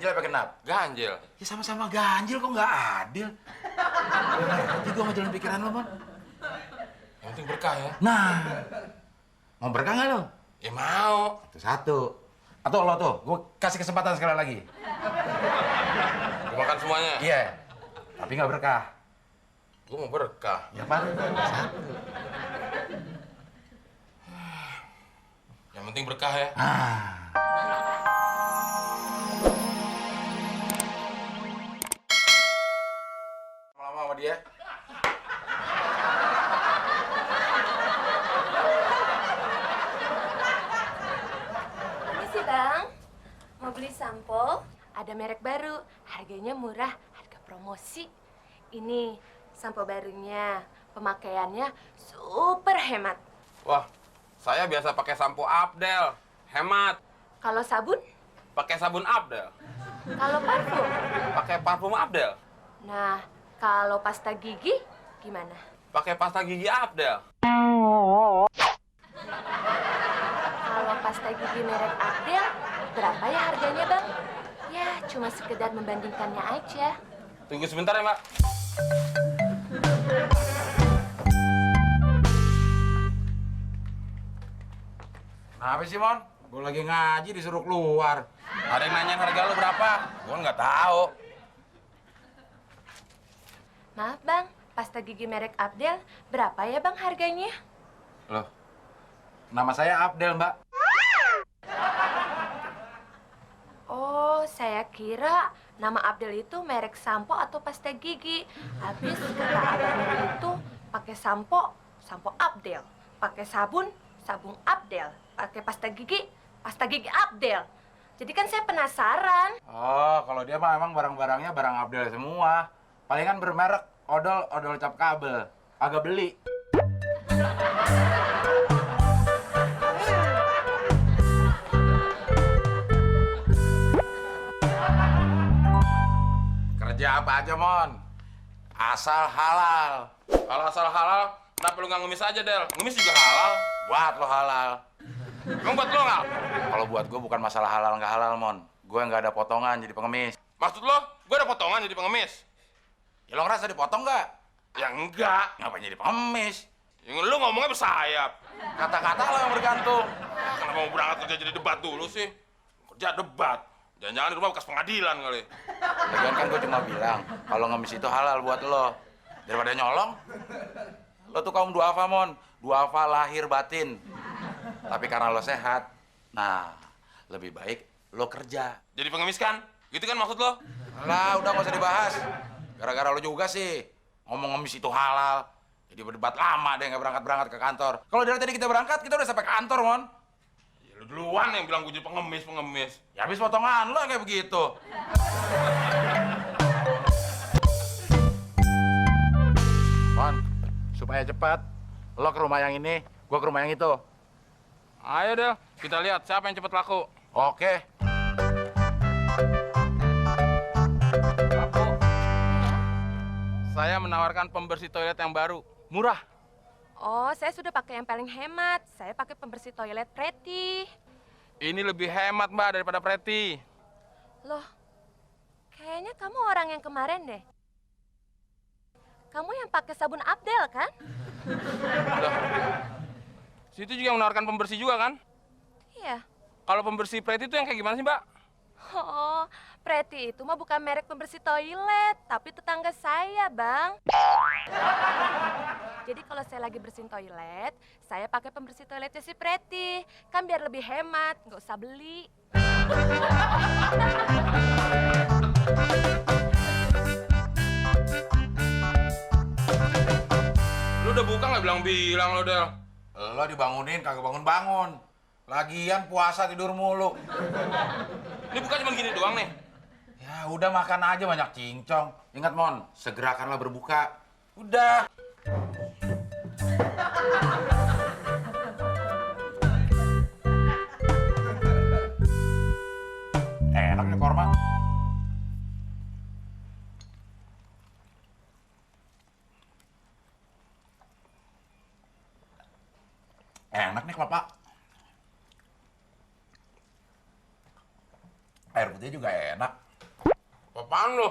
Ganjil apa genap? Ganjil. Ya sama-sama ganjil kok nggak adil. Jadi gue ngejalan pikiran lo, Mon. Yang penting berkah ya. Nah, mau berkah nggak lo? Ya mau. Itu satu. Atau lo tuh, gue kasih kesempatan sekali lagi. Gue makan semuanya. Iya, tapi nggak berkah. Gue mau berkah. Ya apa? Satu. Yang penting berkah ya. Lama-lama sama dia. Ini sih Bang, mau beli sampo, ada merek baru, harganya murah, harga promosi. Ini sampo barunya, pemakaiannya super hemat. Wah, saya biasa pakai sampo Abdel. Hemat. Kalau sabun, Pakai sabun Abdel. kalau parfum. Pakai parfum Abdel. Nah, kalau pasta gigi gimana? Pakai pasta gigi Abdel. Kalau pasta gigi merek Abdel, berapa ya harganya Bang? Ya, cuma sekedar membandingkannya aja. Tunggu sebentar ya, Mbak. Kenapa sih, Mon? Gue lagi ngaji disuruh keluar. Ada yang nanyain harga lu berapa? Gua nggak tahu. Maaf Bang, pasta gigi merek Abdel, berapa ya Bang harganya? Loh, nama saya Abdel, Mbak. Oh, saya kira nama Abdel itu merek sampo atau pasta gigi. Habis kata abang itu pakai sampo, sampo Abdel. Pakai sabun, sabun Abdel. Pakai pasta gigi Abdel. Jadi kan saya penasaran. Oh, kalau dia mah emang barang-barangnya barang Abdel semua. Palingan bermerek odol cap kabel. Agak beli. Kerja apa aja, Mon? Asal halal. Kalau asal halal, kenapa lu nggak ngemis aja, Del? Ngemis juga halal. Buat lo halal. Emang buat lo nggak? Kalau buat gue bukan masalah halal nggak halal, Mon. Gue nggak ada potongan jadi pengemis. Maksud lo, gue ada potongan jadi pengemis? Ya lo ngerasa dipotong nggak? Ya enggak. Ngapain jadi pengemis? Yang lu ngomongnya bersayap. Kata-kata lo yang bergantung. Kenapa mau berangkat kerja jadi debat dulu sih? Kerja debat. Jangan-jangan di rumah bekas pengadilan kali. Lagian kan gue cuma bilang, kalau ngemis itu halal buat lo. Daripada nyolong. Lo tuh kaum duafa, Mon. Duafa lahir batin. Tapi karena lo sehat, nah lebih baik lo kerja. Jadi pengemis kan? Gitu kan maksud lo? Lah, udah nggak usah dibahas. Gara-gara lo juga sih ngomong ngemis itu halal. Jadi berdebat lama deh nggak berangkat ke kantor. Kalau dari tadi kita berangkat, kita udah sampai kantor, Mon. Ya, lu duluan yang bilang gue jadi pengemis. Ya habis potongan lo kayak begitu. Mon, supaya cepat, lo ke rumah yang ini, gua ke rumah yang itu. Ayo Del, kita lihat siapa yang cepet laku. Oke. Laku. Saya menawarkan pembersih toilet yang baru, murah. Oh, saya sudah pakai yang paling hemat. Saya pakai pembersih toilet Pretty. Ini lebih hemat Mbak daripada Preti. Loh, kayaknya kamu orang yang kemarin deh. Kamu yang pakai sabun Abdel kan? Loh. Situ juga menawarkan pembersih juga kan? Iya. Kalau pembersih Preti itu yang kayak gimana sih Mbak? Oh, Pretty itu mah bukan merek pembersih toilet, tapi tetangga saya, Bang. Jadi kalau saya lagi bersihin toilet, saya pakai pembersih toiletnya si Pretty. Kan biar lebih hemat, nggak usah beli. Lu udah buka nggak bilang-bilang lo Del? Lo dibangunin kagak bangun-bangun. Lagian puasa tidur mulu. Ini bukan cuma gini doang nih. Ya udah makan aja banyak cincong. Ingat, Mon, segerakanlah berbuka. Udah. Enak nih korma. Enak nih kelapa. Air putih juga enak. Apaan lo?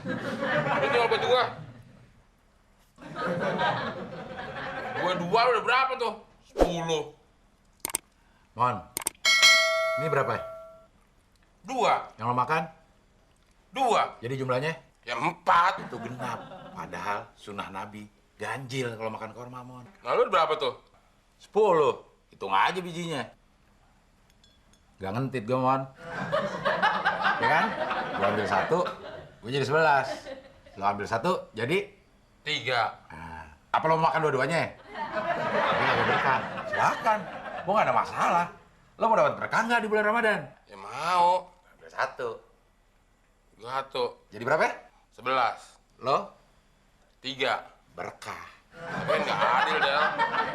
Ini tinggal baju gua. Gua 2 udah berapa tuh? 10. Mon, ini berapa ya? 2. Yang lo makan? 2. Jadi jumlahnya? Ya 4. Itu genap. Padahal sunnah Nabi ganjil kalau makan korma, Mon. Lalu berapa tuh? 10. Hitung aja bijinya. Gak ngentit gue, Mon. Ya kan? Lo ambil 1, gue jadi 11. Lo ambil 1, jadi 3. nah, apa lo mau makan dua-duanya? Tapi gak berkah. Silakan. Gue gak ada masalah. Lo mau dapat berkah nggak di bulan Ramadan? Ya mau. Ambil 1. 1. Jadi berapa? 11. Lo 3. berkah. Tapi kan nggak adil, Del.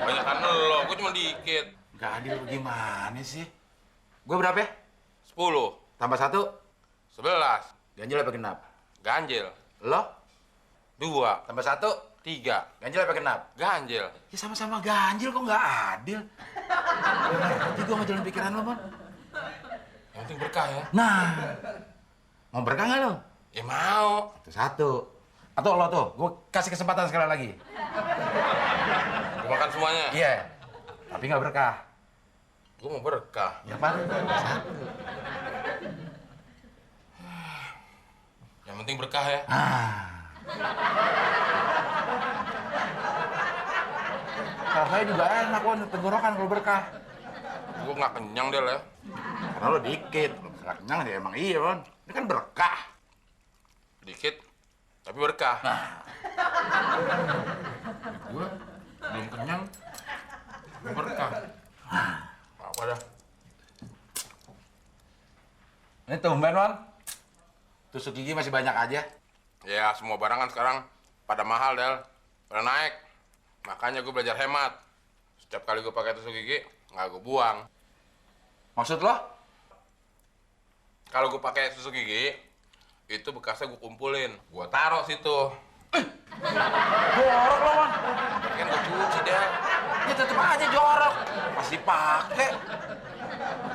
Banyakan lo, gue cuma dikit. Gak adil gimana sih? Gue berapa? 10. Tambah 1, 11. ganjil apa genap? Ganjil. Lo 2. tambah 1, 3. ganjil apa genap? Ganjil. Ya sama-sama ganjil kok nggak adil. Jadi gue ngejalan pikiran lo, Mon. Yang penting berkah ya. Nah, mau berkah nggak lo? Ya mau. Itu 1. Atau lo tuh, gue kasih kesempatan sekali lagi. Gue makan semuanya. Iya, tapi nggak berkah. Gue mau berkah. Ya apa? 1. Yang penting berkah ya. Rasanya juga enak, Mon, tenggorokan kalau berkah. Gue nggak kenyang, Del ya. Karena lo dikit, lo nggak kenyang ya emang iya, Mon. Ini kan berkah. Dikit, tapi berkah. Gue Belum kenyang. Berkah. Apa dah? ini tumben, Mon. Tusuk gigi masih banyak aja. Ya, semua barang kan sekarang pada mahal, Del. Pada naik. Makanya gue belajar hemat. Setiap kali gue pakai tusuk gigi, nggak gue buang. Maksud lo? Kalau gue pakai tusuk gigi, itu bekasnya gue kumpulin. Gue taruh situ. Jorok lo, Mon. Tapi kan gue cuci, Del. Ya tetep aja jorok. Pasti pakai.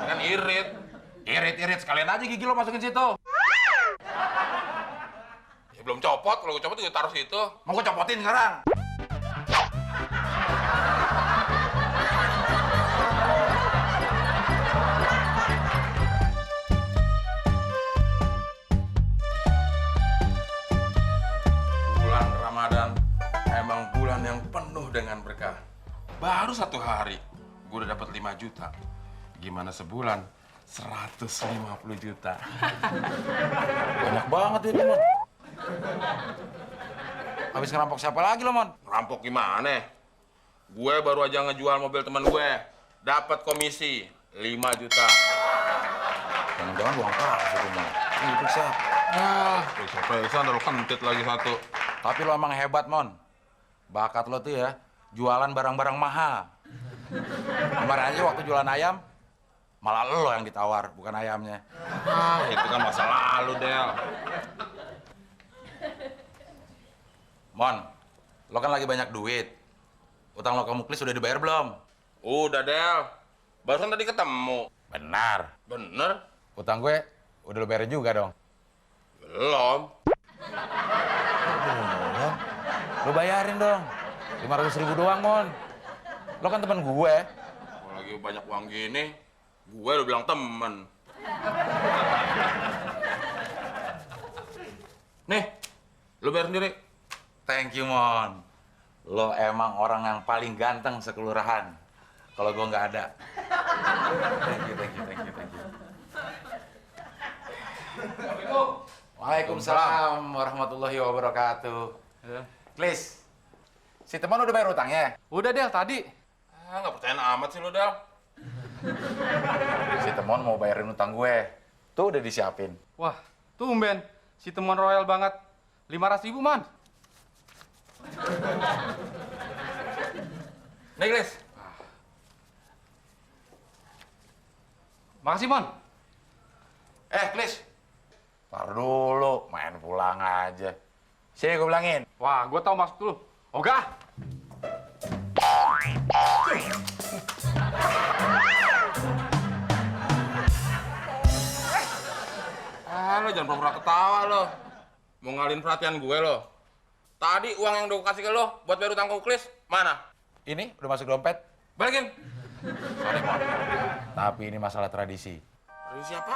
Kan irit. Irit-irit sekalian aja gigi lo masukin situ. Ya belum copot. Kalau gue copot, gue taruh situ. Mau gue copotin sekarang. Bulan Ramadan emang bulan yang penuh dengan berkah. Baru 1 hari, gue udah dapat 5 juta. Gimana sebulan? 150 juta. Banyak banget itu, Mon. Habis ngerampok siapa lagi lo, Mon? Rampok gimana? Gue baru aja ngejual mobil teman gue. Dapat komisi 5 juta. Jangan-jangan uang palsu itu, Mon. Ini periksa. Ah, periksa lo kentit lagi 1. Tapi lo emang hebat, Mon. Bakat lo tuh ya, jualan barang-barang mahal. Kemarin aja waktu jualan ayam, malah lo yang ditawar, bukan ayamnya. Ah, itu kan masa lalu, Del. Mon, lo kan lagi banyak duit. Utang lo ke Muklis udah dibayar belum? Udah, Del. Barusan tadi ketemu. Benar. Bener? Utang gue udah lo bayarin juga dong. Belum. Belum. Lo bayarin dong. 500.000 doang, Mon. Lo kan teman gue. Kalau lagi banyak uang gini, gue udah bilang temen. Nih, lu bayar sendiri. Thank you, Mon. Lo emang orang yang paling ganteng sekelurahan. Kalau gue nggak ada. Thank you. Waalaikumsalam warahmatullahi wabarakatuh. Klis, si teman udah bayar utangnya? Udah, Del, tadi. Ah, nggak percaya amat sih lu, Del. Si teman mau bayarin utang gue. Tuh udah disiapin. Wah, tumben. Si teman royal banget. 500.000, Man. Nih, Glis. Makasih, Mon. Glis. Tar dulu, main pulang aja. Sini gue bilangin. Wah, gue tahu maksud lu. Ogah. Ah, lu jangan pura-pura ketawa lo. Mau ngalihin perhatian gue lo. Tadi uang yang udah gue kasih ke lo buat bayar utang ke Uklis, mana? Ini udah masuk dompet. Balikin. Sorry, Mon. Tapi ini masalah tradisi. Siapa?